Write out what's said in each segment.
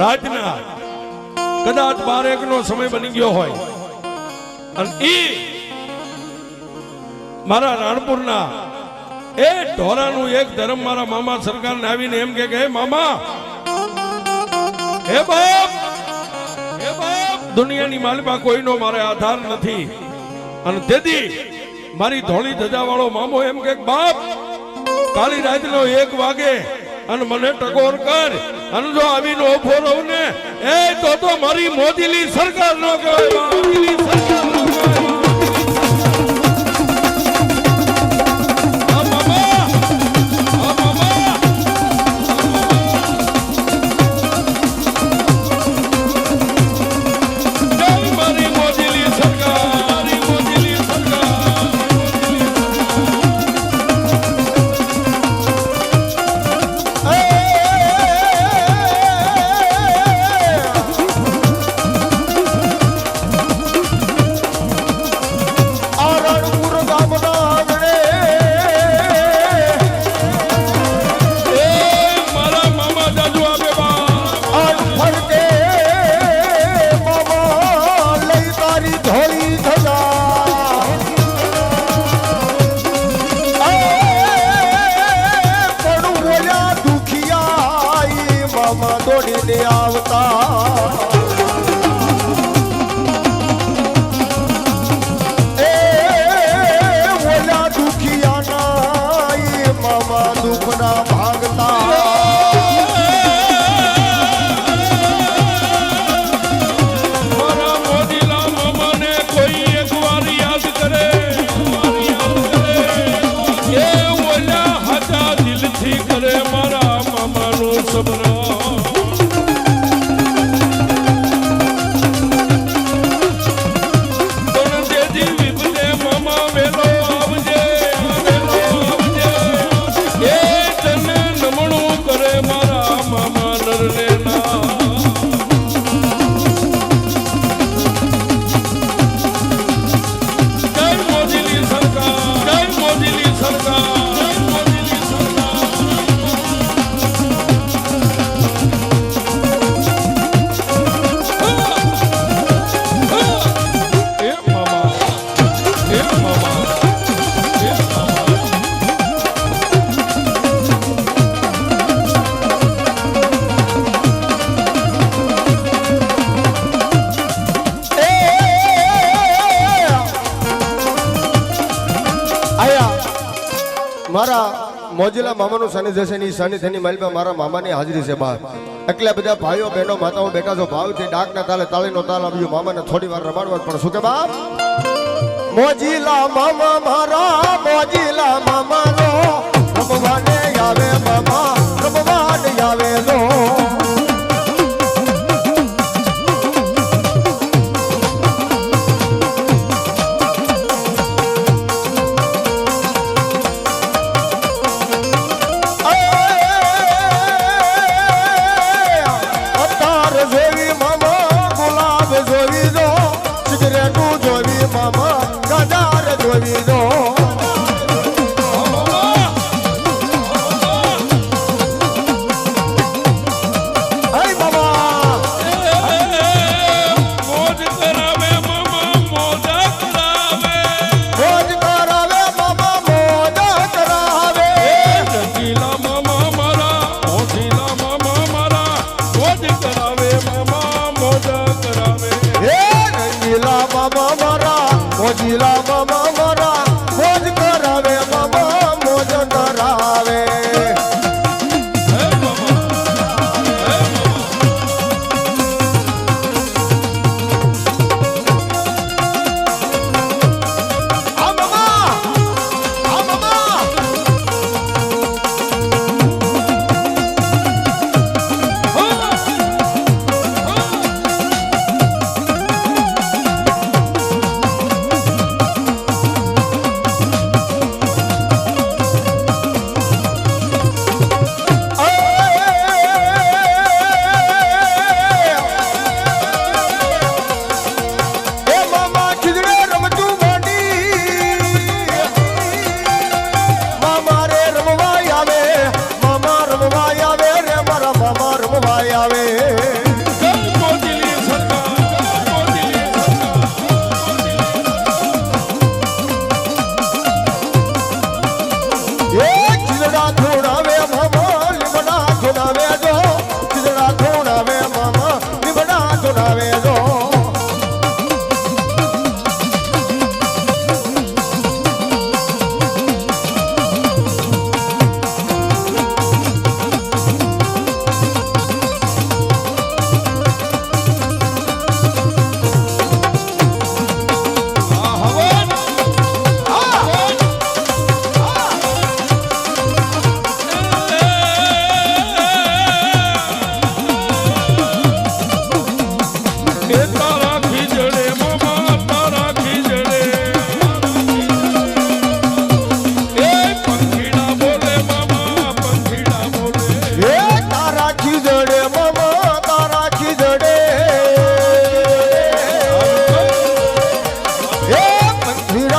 રાતના કદાચ 12-1 નો સમય બની ગયો હોય અને ઈ મારા રાણપુરના એ ઢોરાનું એક ધર્મ મારા મામા સરકારને આવીને એમ કે હે મામા, હે બાપ, દુનિયાની માલમાં કોઈનો મારે આધાર નથી. અને તેથી મારી ધોળી ધજાવાળો મામો એમ કે બાપ, કાલી રાતનો 1 વાગે અને મને ટકોર કર, અને જો આવીને ઉભો રહું ને એ તો મારી મોદીની સરકાર નો કહેવાય, મોદીની સરકાર નો કહેવાય. મારા મોજીલા મામાનું સાનિધ્ય છે ને સાનિધ્યની માલમાં મારા મામાની હાજરી છે બહાર. એટલે બધા ભાઈઓ બહેનો માતાઓ બેઠા છો, ભાવથી ડાકના તાલે તાળીનો તાલ આવ્યો. મામાને થોડી વાર રમાડવા પણ શું કે બાપ, મોજીલા મામા મારા, મોજીલા મામા નો રમવાને આવે મામા, રમવાને આવે લો. મોજીલા મામા મારા મોજ કરાવે, મામા મોજ કરાવે.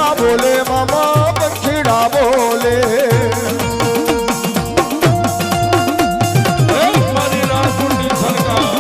પંખીડા બોલે મામા પંખીડા બોલે મારી રાજપૂતની સરકાર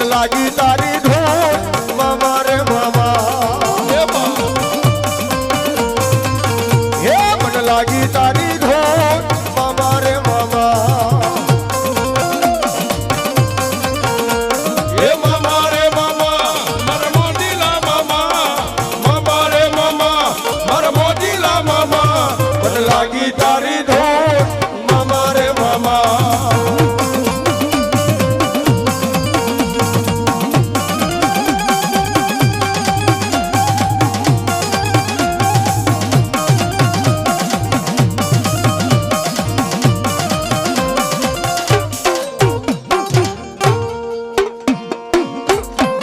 લાગી તારી ધૂન મામા રે મામા હે મને લાગી